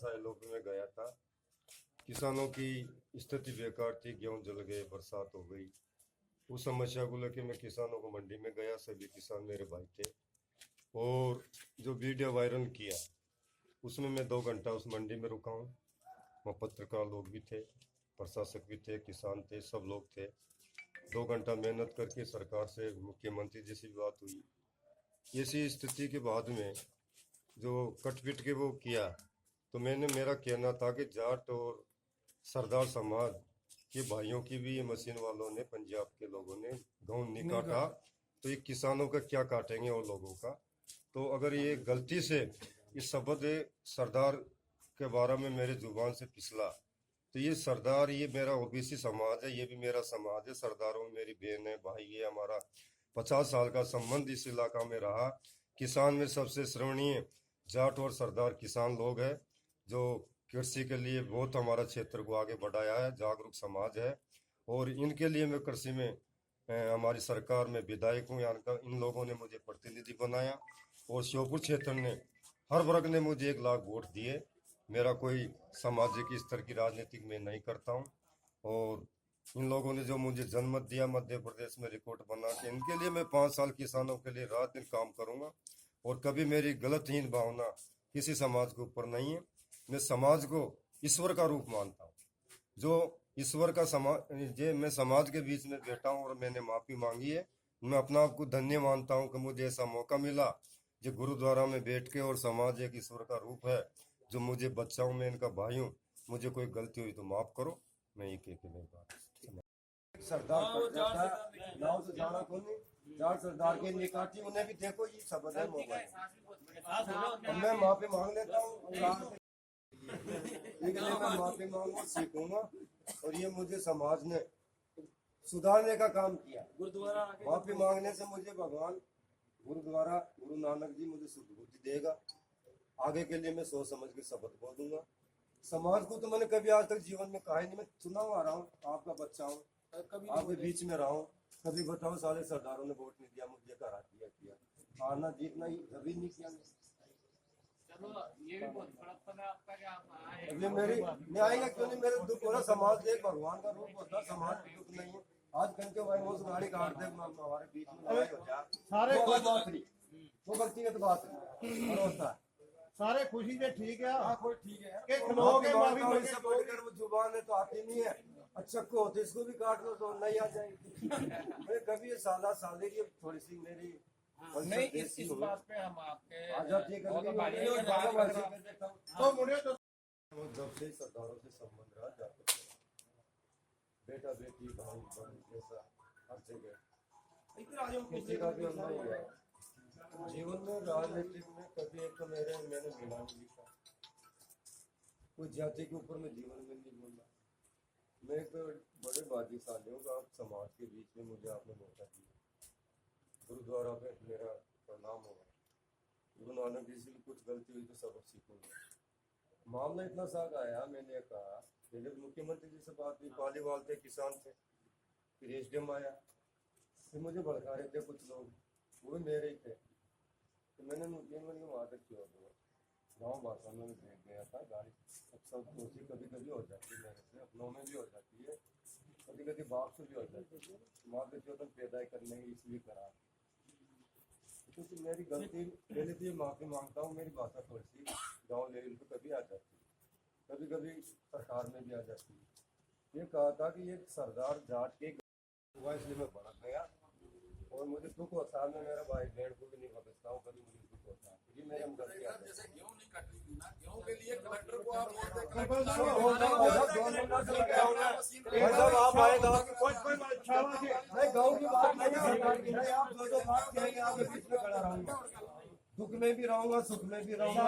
छाया इलाके में गया था। किसानों की स्थिति बेकार थी, गेहूं जल गए, बरसात हो गई। उस समस्या को लेकर मैं किसानों को मंडी में गया, सभी किसान मेरे भाई थे और जो वीडियो वायरल किया उसमें मैं 2 घंटा उस मंडी में रुका हूँ। वहाँ पत्रकार लोग भी थे, प्रशासक भी थे, किसान थे, सब लोग थे। 2 घंटा मेहनत करके सरकार से, मुख्यमंत्री जी से भी बात हुई। ऐसी स्थिति के बाद में जो कट-पिट के वो किया, तो मेरा कहना था कि जाट और सरदार समाज के भाइयों की भी ये मशीन वालों ने, पंजाब के लोगों ने गेहूं नहीं काटा, तो ये किसानों का क्या काटेंगे और लोगों का। तो अगर ये गलती से इस शब्द सरदार के बारे में मेरे जुबान से फिसला, तो ये सरदार, ये मेरा ओबीसी समाज है, ये भी मेरा समाज है। सरदारों में मेरी बहन है, भाई है। हमारा 50 साल का संबंध इस इलाका में रहा। किसान में सबसे श्रेणीय जाट और सरदार किसान लोग हैं, जो कृषि के लिए बहुत हमारा क्षेत्र को आगे बढ़ाया है, जागरूक समाज है। और इनके लिए मैं कृषि में हमारी सरकार में विधायक हूँ। यहाँ का इन लोगों ने मुझे प्रतिनिधि बनाया और श्योपुर क्षेत्र ने हर वर्ग ने मुझे 1 लाख वोट दिए। मेरा कोई सामाजिक स्तर की राजनीति में नहीं करता हूँ। और इन लोगों ने जो मुझे जनमत दिया मध्य प्रदेश में रिकॉर्ड बना के, इनके लिए मैं 5 साल किसानों के लिए रात दिन काम करूँगा। और कभी मेरी गलतहीन भावना किसी समाज के ऊपर नहीं है। मैं समाज को ईश्वर का रूप मानता हूँ, जो ईश्वर का समाज, ये मैं समाज के बीच में बैठा हूँ और मैंने माफ़ी मांगी है। मैं अपना आप को धन्य मानता हूँ कि मुझे ऐसा मौका मिला, जो गुरुद्वारा में बैठ के, और समाज एक ईश्वर का रूप है जो मुझे बचाऊँ। मैं इनका भाई हूँ, मुझे कोई गलती हुई तो माफ़ करो। मैं ये कह के मेरी बात सरदार कर जाता गाँव से जाना को नहीं, जाट सरदार के निकाटी उन्हें भी देखो, ये शब्द है मोबाइल। मैं माफी मांग लेता हूँ, मैं माफी मांगू सीखूंगा। और ये मुझे समाज ने सुधारने का काम किया। गुरुद्वारा माफी मांगने से मुझे भगवान गुरुद्वारा गुरु नानक जी मुझे सुधबुद्धि देगा। आगे के लिए मैं सोच समझ के शब्द बोलूंगा। समाज को तो मैंने कभी आज तक जीवन में कहा ही नहीं। मैं चुनाव आ रहा हूँ, आपका बच्चा हूँ, आपके बीच में रहा हूँ। कभी बताओ सारे सरदारों ने वोट नहीं दिया मुझे, करा दिया किया, हारना जीतना ही कभी नहीं किया। ये भी बहुत बड़प्पन है आपका कि आप आए। अभी मेरी नहीं आएगा क्यों नहीं, मेरे दुख हो रहा। समाज एक भगवान का रूप होता है, समाज दुख नहीं है। आज घंटे भाई वो गाड़ी काट दे, हमारे बीच में लड़ाई हो जाए, सारे कोई बात नहीं, वो व्यक्तिगत बात होता है। सारे खुशी से ठीक है। हाँ कोई ठीक है कि खलोगे माफी मांगे इससे बढ़कर वो जुबान है तो आती नहीं है। अच्छा को होते इसको भी काट लो तो नहीं आ जाएगी। मैं कभी ये सादा सादे की थोड़ी सी मेरी नहीं, इस बात पे हम आपके आजादी तो मुड़े तो जब से सरदारों से संबंध रहा जाता, बेटा बेटी भाई बहन जैसा हर जगह किसी का भी नहीं हुआ जीवन में। राजनीतिक में कभी एक तो मैंने मिला नहीं लिखा, कोई जाति के ऊपर मैं जीवन में नहीं बोला। मैं एक बड़े भाग्यशाली हूँ, आप समाज के बीच में मुझे आपने मौका दिया। गुरुद्वारा पे मेरा प्रणाम होगा, गुरु नानक जी से कुछ गलती हुई तो सबक सीखूंगा। मामला इतना साग आया, मैंने कहा पहले मुख्यमंत्री जी से बात हुई, पालीवाल थे, किसान थे, फिर एसडीएम आया, फिर मुझे भड़का रहे थे कुछ लोग, वो भी मेरे ही थे। तो मैंने मुख्यमंत्री वहाँ तक छोड़ दूंगा। गाँव भाषा में भेज गया था गाड़ी, सब दोषी कभी कभी हो जाती है, मेरे से अपनों में भी हो जाती है, कभी कभी बाप से भी हो जाती है। माँ के चौथन पैदा करने की इसलिए करा, क्योंकि मेरी गलती पहले तो ये माफी मांगता हूँ। मेरी भाषा थोड़ी सी गाँव लेवल पे कभी आ जाती है, कभी कभी सरकार में भी आ जाती है। ये कहा था कि ये सरदार जाट के हुआ, इसलिए मैं भड़क गया और मुझे दुख होता है। मैं मेरा भाई बहन को भी नहीं बदलता हूँ, कभी मुझे दुख होता है। ये मेरे हम गलती है। जैसे गेहूं नहीं कट रही थी ना, गेहूं के लिए कलेक्टर को आप आप आएगा कोई गाँव की बात नहीं, सरकार की नहीं। आप जो बात कहेंगे आपके बीच में खड़ा रहूंगा, दुख में भी रहूंगा, सुख में भी रहूंगा।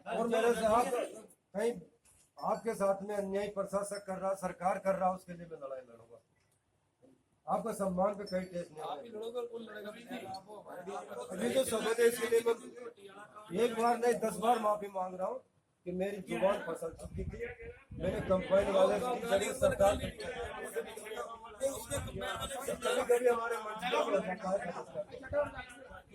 और मेरे से आप कहीं आपके साथ में अन्याय प्रशासक कर रहा, सरकार कर रहा, उसके लिए मैं लड़ाई लड़ूंगा। आपका सम्मान पे कहीं टेस्ट नहीं अभी तो सबक है, इसके लिए मैं 1 बार नहीं 10 बार माफी मांग रहा हूँ कि मेरी जुबान फसल चुकी थी। मैंने कंपाइन वाले सरकार कभी कभी हमारे मंच